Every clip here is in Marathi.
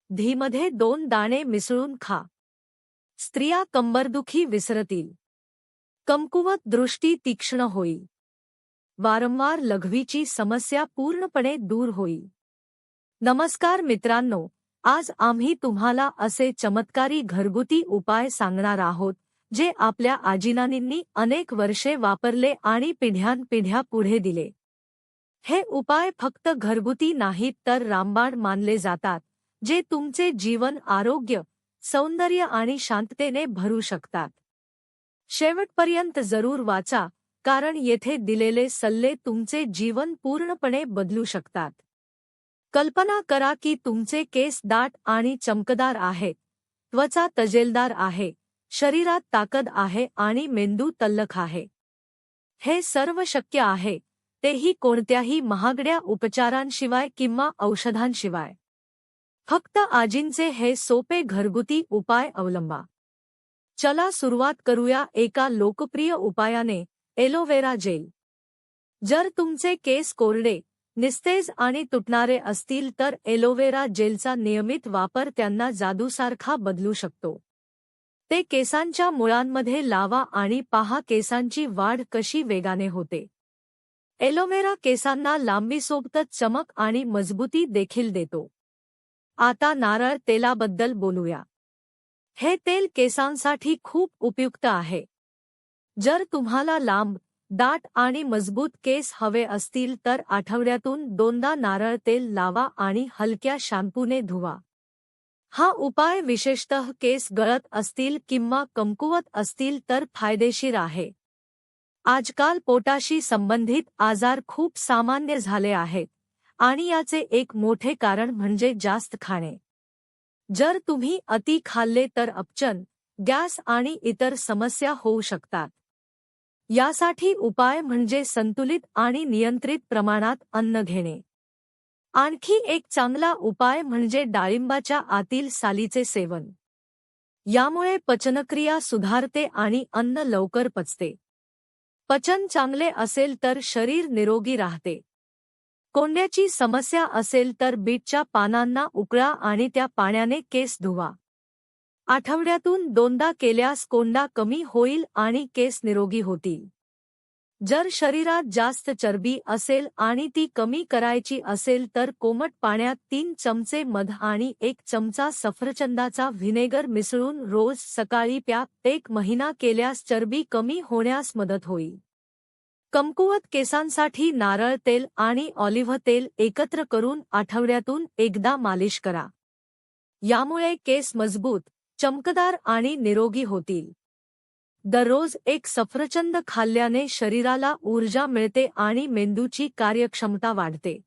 मध्ये 2 दाणे मिसळून खा. स्त्रिया कंबरदुखी विसरतील. कमकुवत दृष्टी तीक्ष्ण होईल. वारंवार लघवीची समस्या पूर्णपणे दूर होईल. नमस्कार मित्रांनो, आज आम्ही तुम्हाला असे चमत्कारी घरगुती उपाय सांगणार आहोत जे आपल्या आजीनानींनी अनेक वर्षे वापरले आणि पिढ्यानपिढ्या पुढे दिले. हे उपाय फक्त घरगुती नाहीत तर रामबाण मानले जातात, जे तुमचे जीवन आरोग्य, सौंदर्य आणि शांततेने भरू शकतात. शेवटपर्यंत जरूर वाचा, कारण येथे दिलेले सल्ले तुमचे जीवन पूर्णपणे बदलू शकतात. कल्पना करा की तुमचे केस दाट आणि चमकदार आहेत, त्वचा तजेलदार आहे, शरीरात ताकद आहे आणि मेंदू तल्लख आहे. हे सर्व शक्य आहे, तेही कोणत्याही महागड्या उपचारांशिवाय किंवा औषधांशिवाय. फक्त आजींचे हे सोपे घरगुती उपाय अवलंबा. चला सुरुवात करूया एका लोकप्रिय उपायाने, एलोवेरा जेल. जर तुमचे केस कोरडे, निस्तेज आणि तुटणारे असतील तर एलोवेरा जेलचा नियमित वापर त्यांना जादूसारखा बदलू शकतो. ते केसांच्या मुळांमध्ये लावा आणि पहा केसांची वाढ कशी वेगाने होते. एलोवेरा केसांना लांबीसोबतच चमक आणि मजबूती देखील देतो. आता नारळ तेलाबद्दल बोलूया. हे तेल केसांसाठी खूप उपयुक्त आहे. जर तुम्हाला लांब, दाट आणि मजबूत केस हवे असतील तर आठवड्यातून 2दा नारळ तेल लावा आणि हलक्या शॅम्पूने धुवा. हा उपाय विशेषतः केस गळत असतील किंवा कमकुवत असतील तर फायदेशीर आहे. आजकाल पोटाशी संबंधित आजार खूप सामान्य झाले आहेत आणि याचे एक मोठे कारण म्हणजे जास्त खाणे. जर तुम्ही अति खाल्ले तर अपचन, गॅस आणि इतर समस्या होऊ शकतात. यासाठी उपाय म्हणजे संतुलित आणि नियंत्रित प्रमाणात अन्न घेणे. आणखी एक चांगला उपाय म्हणजे डाळिंबाच्या आतील सालीचे सेवन. यामुळे पचनक्रिया सुधारते आणि अन्न लवकर पचते. पचन चांगले असेल तर शरीर निरोगी राहते. कोंड्याची समस्या असेल तर बीटच्या पानांना उकळा आणि त्या पाण्याने केस धुवा. आठवड्यातून 2दा केल्यास कोंडा कमी होईल आणि केस निरोगी होतील. जर शरीरात जास्त चरबी असेल आणि ती कमी करायची असेल तर कोमट पाण्यात 3 चमचे मध आणि 1 चमचा सफरचंदाचा व्हिनेगर मिसळून रोज सकाळी प्या. 1 महिना केल्यास चरबी कमी होण्यास मदत होईल. कमकुवत केसांसाठी नारळ तेल आणि ऑलिव्ह तेल एकत्र करून आठवड्यातून 1दा मालिश करा. यामुळे केस मजबूत, चमकदार आणि निरोगी होतील. दररोज 1 सफरचंद खाल्ल्याने शरीराला ऊर्जा मिळते आणि मेंदूची कार्यक्षमता वाढते.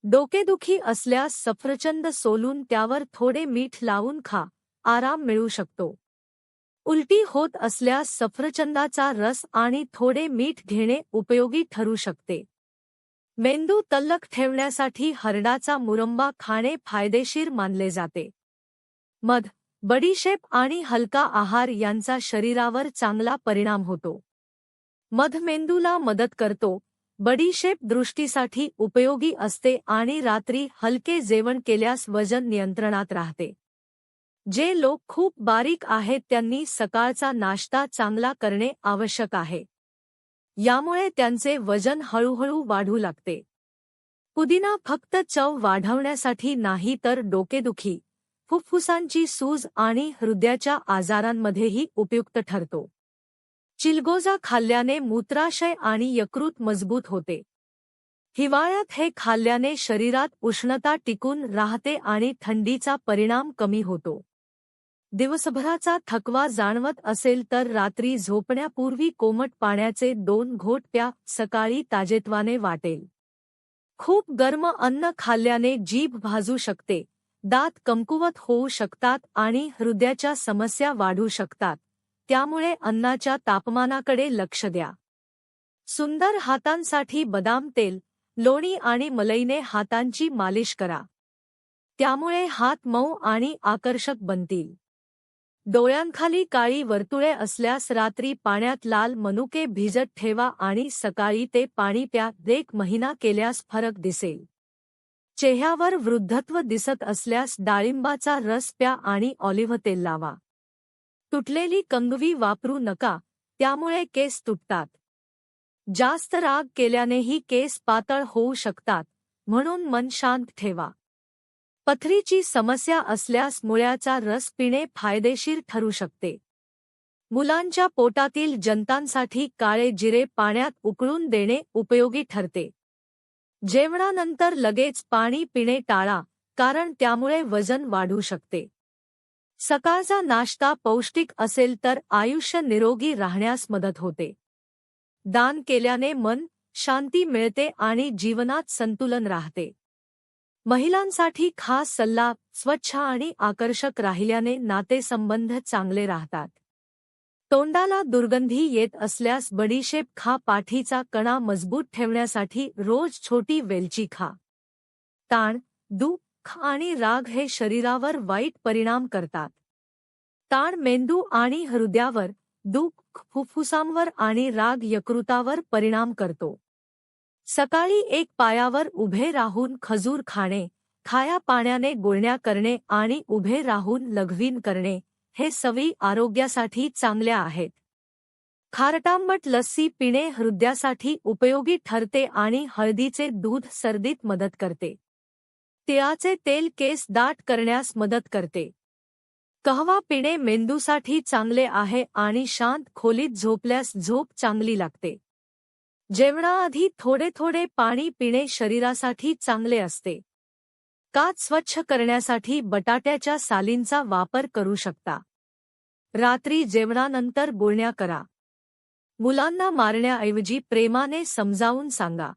डोकेदुखी असल्यास सफरचंद सोलून त्यावर थोडे मीठ लावून खा, आराम मिळू शकतो. उलटी होत असल्यास सफरचंदाचा रस आणि थोडे मीठ घेणे उपयोगी ठरू शकते. मेंदू तल्लख ठेवण्यासाठी हरडाचा मुरंबा खाणे फायदेशीर मानले जाते. मध, बडीशेप आणि हलका आहार यांचा शरीरावर चांगला परिणाम होतो. मध मेंदूला मदत करतो, बडीशेप दृष्टीसाठी उपयोगी असते आणि रात्री हलके जेवण केल्यास वजन नियंत्रणात राहते. जे लोक खूप बारीक आहेत त्यांनी सकाळचा नाश्ता चांगला करणे आवश्यक आहे. यामुळे त्यांचे वजन हळूहळू वाढू लागते. पुदिना फक्त चव वाढवण्यासाठी नाही तर डोकेदुखी, फुफ्फुसांची सूज आणि हृदयाच्या आजारांमध्येही उपयुक्त ठरतो. चिलगोजा खाल्ल्याने मूत्राशय आणि यकृत मजबूत होते. हिवाळ्यात हे खाल्ल्याने शरीरात उष्णता टिकून राहते आणि थंडीचा परिणाम कमी होतो. दिवसभराचा थकवा जाणवत असेल तर रात्री झोपण्यापूर्वी कोमट पाण्याचे 2 घोट प्या, सकाळी ताजेतवाने वाटेल. खूप गरम अन्न खाल्ल्याने जीभ भाजू शकते, दात कमकुवत होऊ शकतात आणि हृदयाच्या समस्या वाढू शकतात. त्यामुळे अन्नाच्या तापमानाकडे लक्ष द्या. सुंदर हातांसाठी बदाम तेल, लोणी आणि मलईने हातांची मालिश करा. त्यामुळे हात मऊ आणि आकर्षक बनतील. डोळ्यांखाली काळी वर्तुळे असल्यास रात्री पाण्यात लाल मनुके भिजत ठेवा आणि सकाळी ते पाणी प्या. 1 महिना केल्यास फरक दिसेल. चेहऱ्यावर वृद्धत्व दिसत असल्यास डाळिंबाचा रस प्या आणि ऑलिव्ह तेल लावा. तुटलेली कंगवी वापरू नका, त्यामुळे केस तुटतात. जास्त राग केल्यानेही केस पातळ होऊ शकतात, म्हणून मन शांत ठेवा. पथरीची समस्या असल्यास मुळ्याचा रस पिणे फायदेशीर ठरू शकते. मुलांच्या पोटातील जंतांसाठी काळे जिरे पाण्यात उकळून देणे उपयोगी ठरते. जेवणानंतर लगेच पाणी पिणे टाळा, कारण त्यामुळे वजन वाढू शकते. सकाळचा नाश्ता पौष्टिक असेल तर आयुष्य निरोगी राहण्यास मदत होते. दान केल्याने मन शांती मिळते आणि जीवनात संतुलन राहते. महिलांसाठी खास सल्ला: स्वच्छ आणि आकर्षक राहिल्याने नातेसंबंध चांगले राहतात. तोंडाला दुर्गंधी येत असल्यास बडीशेप खा. पाठीचा कणा मजबूत ठेवण्यासाठी रोज छोटी वेलची खा. ताण, दुःख आणि राग हे शरीरावर वाईट परिणाम करतात. ताण मेंदू आणि हृदयावर, दुःख फुफ्फुसांवर आणि राग यकृतावर परिणाम करतो. सकाळी एक पायावर उभे राहून खजूर खाणे, खाया पाण्याने गुळण्या करणे आणि उभे राहून लघवीन करणे हे सवयी आरोग्यासाठी चांगल्या आहेत. खारटांबट लस्सी पिणे हृदयासाठी उपयोगी ठरते आणि हळदीचे दूध सर्दीत मदत करते. तिळाचे तेल केस दाट करण्यास मदत करते. कहवा पिणे मेंदूसाठी चांगले आहे आणि शांत खोलीत झोपल्यास झोप चांगली लागते. जेवणाआधी थोडे थोडे पाणी पिणे शरीरासाठी चांगले असते. काच स्वच्छ करण्यासाठी बटाट्याच्या सालींचा वापर करू शकता. रात्री जेवणानंतर गुळण्या करा. मुलांना मारण्याऐवजी प्रेमाने समजावून सांगा.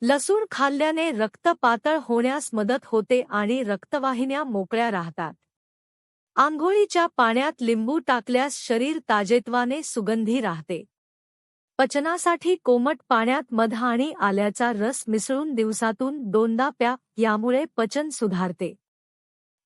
लसूण खाल्ल्याने रक्त पातळ होण्यास मदत होते आणि रक्तवाहिन्या मोकळ्या राहतात. आंघोळीच्या पाण्यात लिंबू टाकल्यास शरीर ताजेतवाने सुगंधी राहते. पचनासाठी कोमट पाण्यात मध आणि आल्याचा रस मिसळून दिवसातून 2दा प्या, यामुळे पचन सुधारते.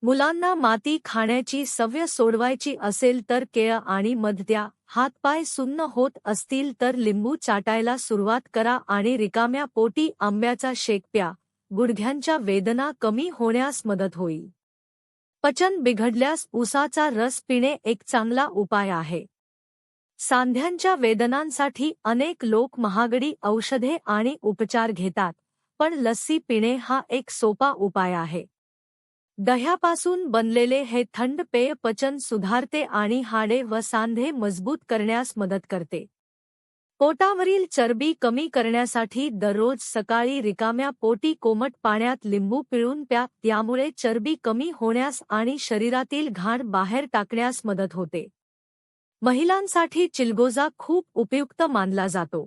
मुलांना माती खाण्याची सवय सोडवायची असेल तर केळ आणि मध द्या. हातपाय सुन्न होत असतील तर लिंबू चाटायला सुरुवात करा आणि रिकाम्या पोटी आंब्याचा शेक प्या. गुडघ्यांच्या वेदना कमी होण्यास मदत होईल. पचन बिघडल्यास उसाचा रस पिणे एक चांगला उपाय आहे. सांध्यांच्या वेदनांसाठी अनेक लोक महागडी औषधे आणि उपचार घेतात, पण लस्सी पिणे हा एक सोपा उपाय आहे. दह्यापासून बनलेले हे थंड पेय पचन सुधारते आणि हाडे व सांधे मजबूत करण्यास मदत करते. पोटावरील चरबी कमी करण्यासाठी दररोज सकाळी रिकाम्या पोटी कोमट पाण्यात लिंबू पिळून प्या, यामुळे चरबी कमी होण्यास आणि शरीरातील घाण बाहेर टाकण्यास मदत होते. महिलांसाठी चिलगोजा खूप उपयुक्त मानला जातो.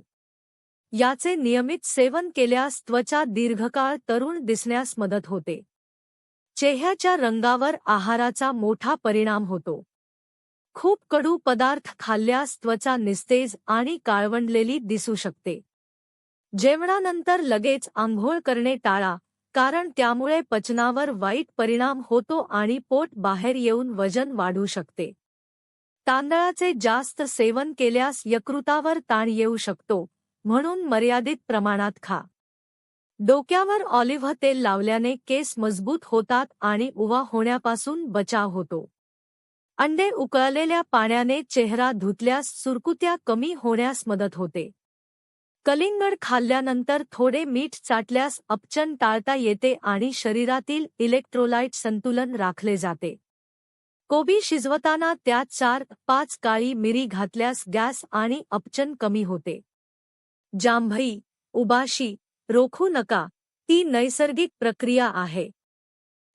याचे नियमित सेवन केल्यास त्वचा दीर्घकाळ तरुण दिसण्यास मदत होते. चेहऱ्याच्या रंगावर आहाराचा मोठा परिणाम होतो. खूप कडू पदार्थ खाल्ल्यास त्वचा निस्तेज आणि काळवंडलेली दिसू शकते. जेवणानंतर लगेच आंघोळ करणे टाळा, कारण त्यामुळे पचनावर वाईट परिणाम होतो आणि पोट बाहेर येऊन वजन वाढू शकते. तांदळाचे जास्त सेवन केल्यास यकृतावर ताण येऊ शकतो, म्हणून मर्यादित प्रमाणात खा. डोक्यावर ऑलिव्ह तेल लावल्याने केस मजबूत होतात आणि उवा होण्यापासून बचाव होतो. अंडे उकळलेल्या पाण्याने चेहरा धुतल्यास सुरकुत्या कमी होण्यास मदत होते. कलिंगड खाल्ल्यानंतर थोडे मीठ चाटल्यास अपचन टाळता येते आणि शरीरातील इलेक्ट्रोलाइट संतुलन राखले जाते. कोबी शिजवताना त्यात 4-5 काळी मिरी घातल्यास गॅस आणि अपचन कमी होते. जांभई, उबाशी रोखू नका, ती नैसर्गिक प्रक्रिया आहे.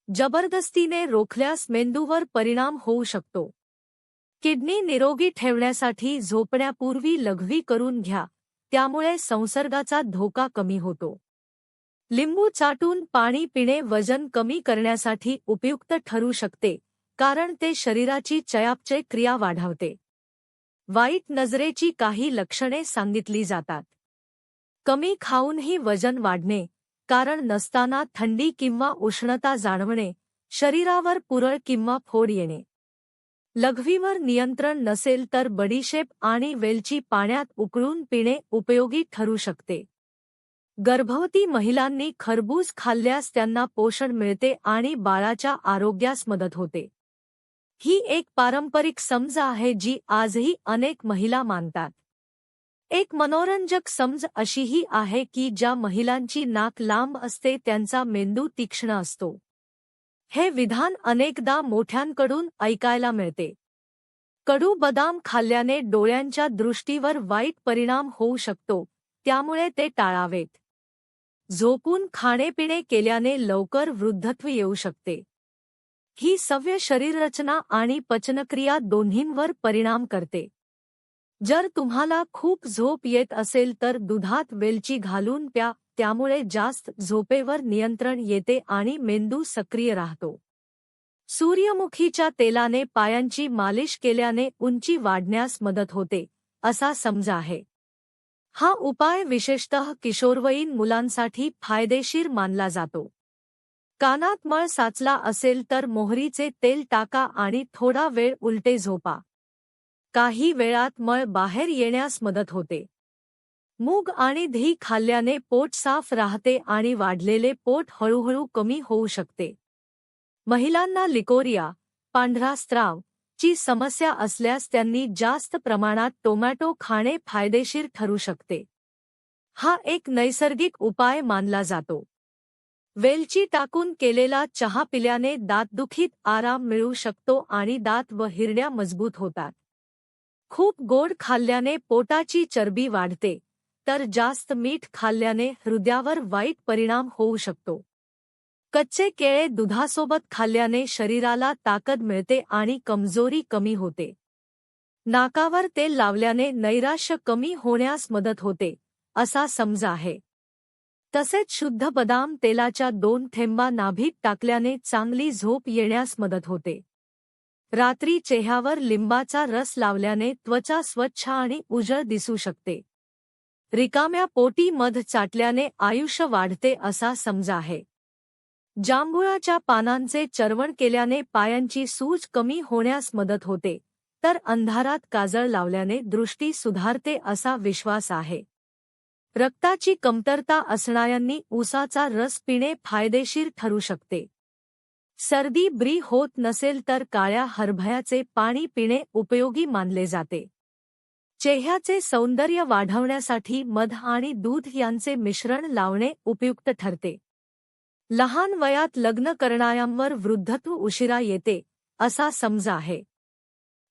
जबरदस्तीने रोखल्यास मेंदूवर परिणाम होऊ शकतो. किडनी निरोगी ठेवण्यासाठी झोपण्यापूर्वी लघवी करून घ्या, त्यामुळे संसर्गाचा धोका कमी होतो. लिंबू चाटून पाणी पिणे वजन कमी करण्यासाठी उपयुक्त ठरू शकते, कारण ते शरीराची चयापचय क्रिया वाढवते. वाईट नजरेची काही लक्षणे सांगितली जातात. कमी खाऊनही वजन वाढणे, कारण नसताना थंडी किंवा उष्णता जाणवणे, शरीरावर पुरळ किंवा फोड येणे. लघवीवर नियंत्रण नसेल तर बडीशेप आणि वेलची पाण्यात उकळून पिणे उपयोगी ठरू शकते. गर्भवती महिलांनी खरबूज खाल्ल्यास त्यांना पोषण मिळते आणि बाळाच्या आरोग्यास मदत होते. ही एक पारंपरिक समज आहे जी आजही अनेक महिला मानतात. एक मनोरंजक समज अशीही आहे की ज्या महिलांची नाक लांब असते त्यांचा मेंदू तीक्ष्ण असतो. हे विधान अनेकदा मोठ्यांकडून ऐकायला मिळते. कडू बदाम खाल्ल्याने डोळ्यांच्या दृष्टीवर वाईट परिणाम होऊ शकतो, त्यामुळे ते टाळावेत. झोपून खाणेपिणे केल्याने लवकर वृद्धत्व येऊ शकते. ही सवय शरीररचना आणि पचनक्रिया दोन्हींवर परिणाम करते. जर तुम्हाला खूप झोप येत असेल तर दुधात वेलची घालून प्या, त्यामुळे जास्त झोपेवर नियंत्रण येते आणि मेंदू सक्रिय राहतो. सूर्यमुखीच्या तेलाने पायांची मालिश केल्याने उंची वाढण्यास मदत होते, असा समज आहे. हा उपाय विशेषतः किशोरवयीन मुलांसाठी फायदेशीर मानला जातो. कानात मळ साचला असेल तर मोहरीचे तेल टाका आणि थोडा वेळ उलटे झोपा. काही वेळात मळ बाहेर येण्यास मदत होते. मूग आणि दही खाल्ल्याने पोट साफ राहते आणि वाढलेले पोट हळूहळू कमी होऊ शकते. महिलांना लिकोरिया, पांढरा स्त्राव ची समस्या असल्यास त्यांनी जास्त प्रमाणात टोमॅटो खाणे फायदेशीर ठरू शकते. हा एक नैसर्गिक उपाय मानला जातो. वेलची टाकून केलेला चहा पिल्याने दातदुखीत आराम मिळू शकतो आणि दात व हिरड्या मजबूत होतात. खूप गोड खाल्ल्याने पोटाची चरबी वाढते, तर जास्त मीठ खाल्ल्याने हृदयावर वाईट परिणाम होऊ शकतो. कच्चे केळे दुधासोबत खाल्ल्याने शरीराला ताकद मिळते आणि कमजोरी कमी होते. नाकावर तेल लावल्याने नैराश्य कमी होण्यास मदत होते, असा समज आहे. तसेच शुद्ध बदाम तेलाच्या 2 थेंबा नाभीत टाकल्याने चांगली झोप येण्यास मदत होते. रात्री चेहऱ्यावर लिंबाचा रस लावल्याने त्वचा स्वच्छ आणि उजळ दिसू शकते. रिकाम्या पोटी मध चाटल्याने आयुष्य वाढते असा समज आहे. जांभुळाच्या पानांचे चर्वण केल्याने पायांची सूज कमी होण्यास मदत होते, तर अंधारात काजळ लावल्याने दृष्टी सुधारते असा विश्वास आहे. रक्ताची कमतरता असणाऱ्यांनी ऊसाचा रस पिणे फायदेशीर ठरू शकते. सर्दी बरी होत नसेल तर काळ्या हरभऱ्याचे पाणी पिणे उपयोगी मानले जाते. चेहऱ्याचे सौंदर्य वाढवण्यासाठी मध आणि दूध यांचे मिश्रण लावणे उपयुक्त ठरते. लहान वयात लग्न करणाऱ्यांवर वृद्धत्व उशिरा येते, असा समज आहे.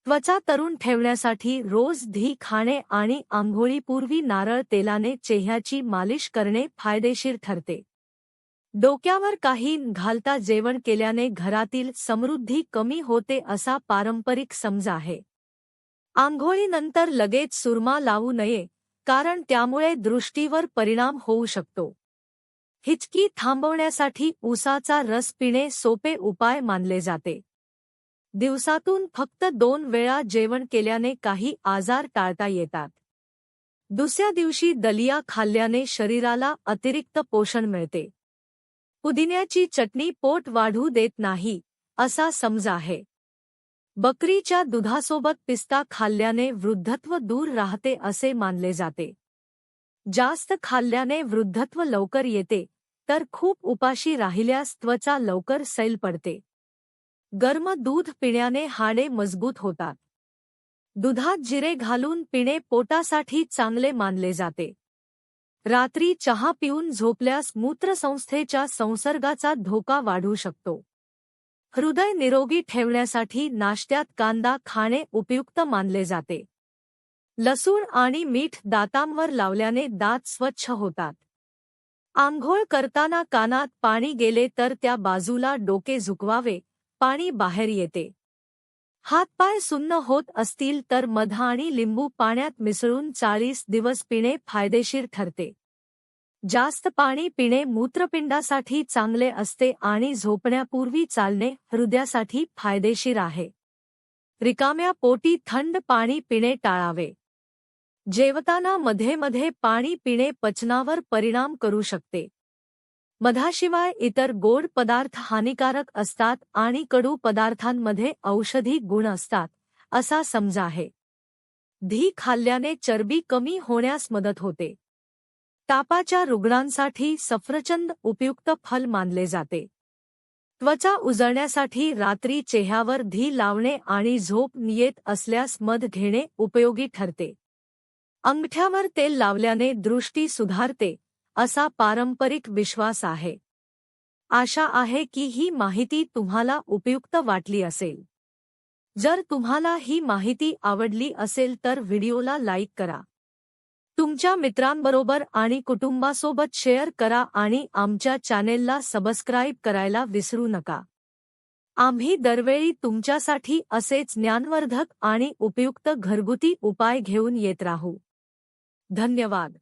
त्वचा तरुण ठेवण्यासाठी रोज दही खाणे आणि आंघोळीपूर्वी नारळ तेलाने चेहऱ्याची मालिश करणे फायदेशीर ठरते. डोक्यावर काही घालता जेवण केल्याने घरातील समृद्धी कमी होते असा पारंपरिक समज आहे. आंघोळीनंतर लगेच सुरमा लावू नये, कारण त्यामुळे दृष्टीवर परिणाम होऊ शकतो. हिचकी थांबवण्यासाठी ऊसाचा रस पिणे सोपे उपाय मानले जाते. दिवसातून फक्त 2 वेळा जेवण केल्याने काही आजार टाळता येतात. दुसऱ्या दिवशी दलिया खाल्ल्याने शरीराला अतिरिक्त पोषण मिळते. पुदिन्याची चटणी पोट वाढू देत नाही, असा समज आहे. बकरीच्या दुधासोबत पिस्ता खाल्ल्याने वृद्धत्व दूर राहते असे मानले जाते. जास्त खाल्ल्याने वृद्धत्व लवकर येते, तर खूप उपाशी राहिल्यास त्वचा लवकर सैल पडते. गरम दूध पिण्याने हाडे मजबूत होतात. दुधात जिरे घालून पिणे पोटासाठी चांगले मानले जाते. रात्री चहा पिऊन झोपल्यास मूत्रसंस्थेच्या संसर्गाचा धोका वाढू शकतो. हृदय निरोगी ठेवण्यासाठी नाश्त्यात कांदा खाणे उपयुक्त मानले जाते. लसूण आणि मीठ दातांवर लावल्याने दात स्वच्छ होतात. आंघोळ करताना कानात पाणी गेले तर त्या बाजूला डोके झुकवावे, पाणी बाहेर येते. हातपाय सुन्न होत असतील तर मध आणि लिंबू पाण्यात मिसळून 40 दिवस पिणे फायदेशीर ठरते. जास्त पाणी पिणे मूत्रपिंडासाठी चांगले असते आणि झोपण्यापूर्वी चालणे हृदयासाठी फायदेशीर आहे. रिकाम्या पोटी थंड पाणी पिणे टाळावे. जेवताना मध्ये पाणी पिणे पचनावर परिणाम करू शकते. मधाशिवाय इतर गोड पदार्थ हानिकारक असतात आणि कडू पदार्थांमध्ये औषधी गुण असतात, असा समज आहे. दही खाल्ल्याने चरबी कमी होण्यास मदत होते. तापाच्या रुग्णांसाठी सफरचंद उपयुक्त फल मानले जाते. त्वचा उजळण्यासाठी रात्री चेहऱ्यावर धी लावणे आणि झोप येत असल्यास मध घेणे उपयोगी ठरते. अंगठ्यावर तेल लावल्याने दृष्टी सुधारते, असा पारंपरिक विश्वास आहे. आशा आहे की ही माहिती तुम्हाला उपयुक्त वाटली असेल. जर तुम्हाला ही माहिती आवडली असेल तर व्हिडिओला लाईक करा. तुमच्या मित्रांबरोबर आणि कुटुंबासोबत शेअर करा आणि आमच्या चॅनेलला सबस्क्राईब करायला विसरू नका. आम्ही दरवेळी तुमच्यासाठी असेच ज्ञानवर्धक आणि उपयुक्त घरगुती उपाय घेऊन येत राहू. धन्यवाद.